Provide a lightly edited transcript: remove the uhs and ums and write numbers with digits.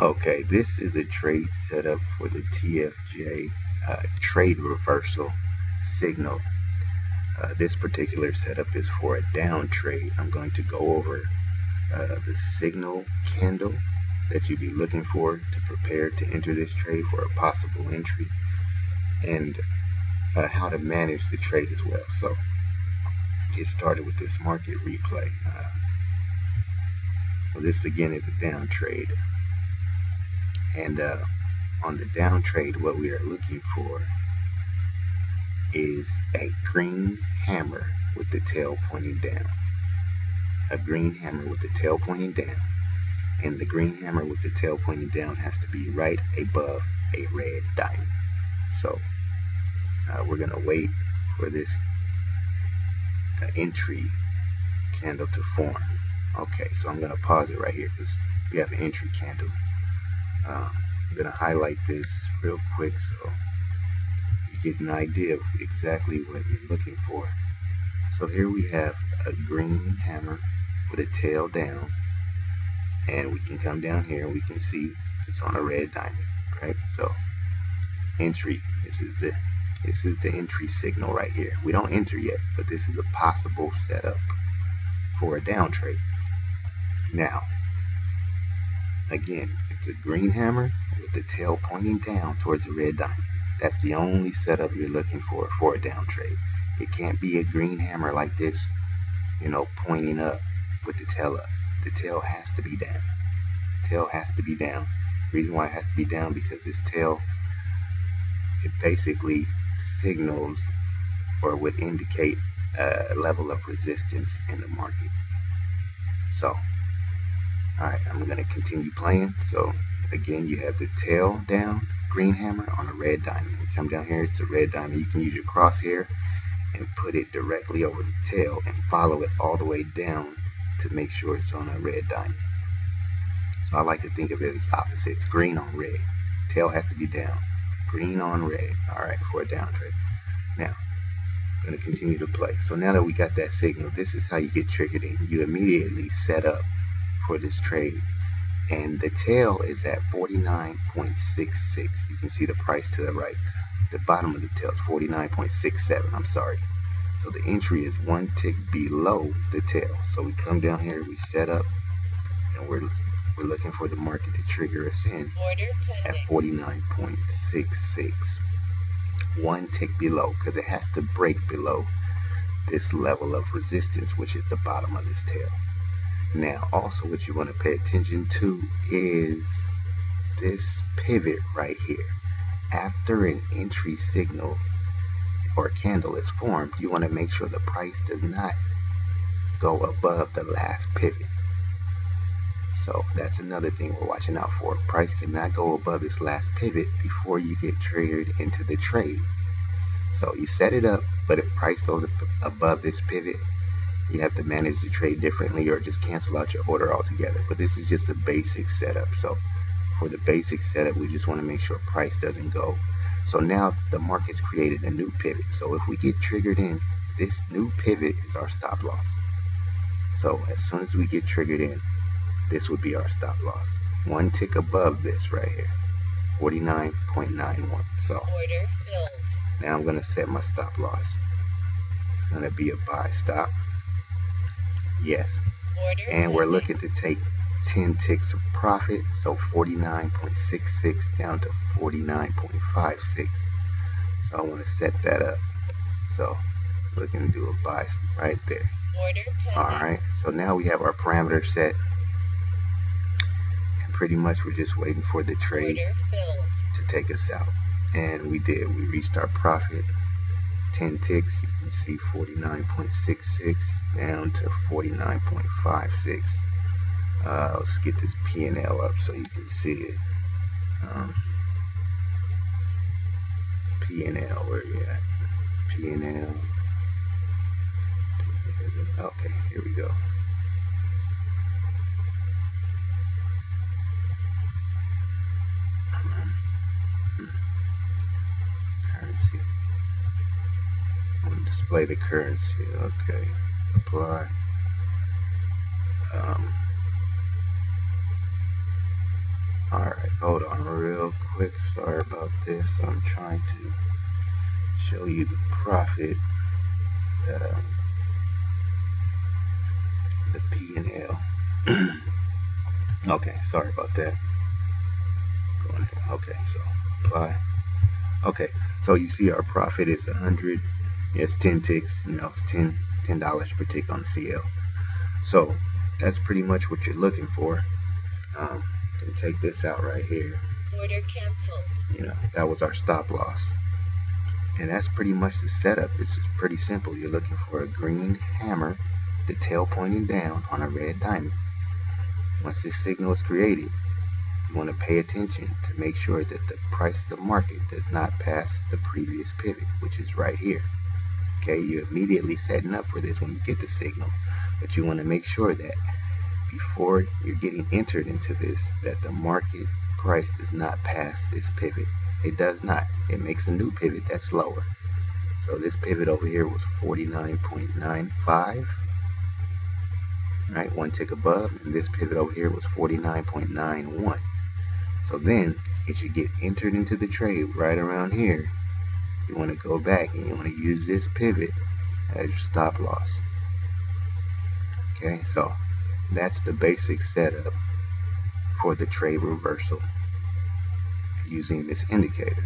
Okay, this is a trade setup for the TFJ trade reversal signal. This particular setup is for a down trade. I'm going to go over the signal candle that you'd be looking for to prepare to enter this trade for a possible entry, and how to manage the trade as well. So get started with this market replay. So this again is a down trade, and on the down trade, what we are looking for is a green hammer with the tail pointing down. A green hammer with the tail pointing down, and the green hammer with the tail pointing down has to be right above a red diamond. So we're going to wait for this entry candle to form. Okay, so I'm going to pause it right here because we have an entry candle. I'm going to highlight this real quick so you get an idea of exactly what you're looking for. So here we have a green hammer with a tail down, and we can come down here and we can see it's on a red diamond, right? So entry, this is the entry signal right here. We don't enter yet, but this is a possible setup for a down trade. Now, again, it's a green hammer with the tail pointing down towards a red diamond. That's the only setup you're looking for a down trade. It can't be a green hammer like this, pointing up with the tail up. The tail has to be down. The tail has to be down. The reason why it has to be down, because this tail, it basically signals or would indicate a level of resistance in the market. So, alright, I'm going to continue playing. So, again, you have the tail down, green hammer on a red diamond. You come down here, it's a red diamond. You can use your crosshair and put it directly over the tail and follow it all the way down to make sure it's on a red diamond. So I like to think of it as opposite. It's green on red. Tail has to be down. Green on red. Alright, for a down trade. Now, I'm going to continue to play. So now that we got that signal, this is how you get triggered in. You immediately set up for this trade. And the tail is at 49.66. You can see the price to the right. The bottom of the tail is 49.67. I'm sorry. So the entry is one tick below the tail. So we come down here, we set up, and we're looking for the market to trigger us in at 49.66. One tick below, because it has to break below this level of resistance, which is the bottom of this tail. Now, also what you want to pay attention to is this pivot right here. After an entry signal or candle is formed, you want to make sure the price does not go above the last pivot. So that's another thing we're watching out for. Price cannot go above this last pivot before you get triggered into the trade. So you set it up, but if price goes above this pivot, you have to manage the trade differently or just cancel out your order altogether. But this is just a basic setup. So for the basic setup, we just want to make sure price doesn't go. So now the market's created a new pivot. So if we get triggered in, this new pivot is our stop loss. So as soon as we get triggered in, this would be our stop loss. One tick above this right here, 49.91. So now I'm going to set my stop loss. It's going to be a buy stop. Yes. And we're looking to take 10 ticks of profit, so 49.66 down to 49.56. So I want to set that up. So looking to do a buy right there. Alright, so now we have our parameters set, and pretty much we're just waiting for the trade to take us out. And we did. We reached our profit. 10 ticks, you can see 49.66 down to 49.56. Let's get this P&L up so you can see it. P&L, where you at? P&L. Okay, here we go. Currency. I'm going to display the currency. Okay, apply. Alright, hold on real quick. Sorry about this. I'm trying to show you the profit, the P and L. Okay, sorry about that. Okay, so apply. Okay, so you see our profit is 100. It's 10 ticks. You know, it's $10 per tick on CL. So that's pretty much what you're looking for. You can take this out right here. Order canceled. You know, that was our stop loss. And that's pretty much the setup. It's just pretty simple. You're looking for a green hammer, the tail pointing down on a red diamond. Once this signal is created, you want to pay attention to make sure that the price of the market does not pass the previous pivot, which is right here. Okay, you're immediately setting up for this when you get the signal, but you want to make sure that before you're getting entered into this, that the market price does not pass this pivot. It does not. It makes a new pivot that's lower. So this pivot over here was 49.95, right? One tick above, and this pivot over here was 49.91. So then, as you get entered into the trade right around here, you want to go back and you want to use this pivot as your stop loss. Okay, so that's the basic setup for the trade reversal using this indicator.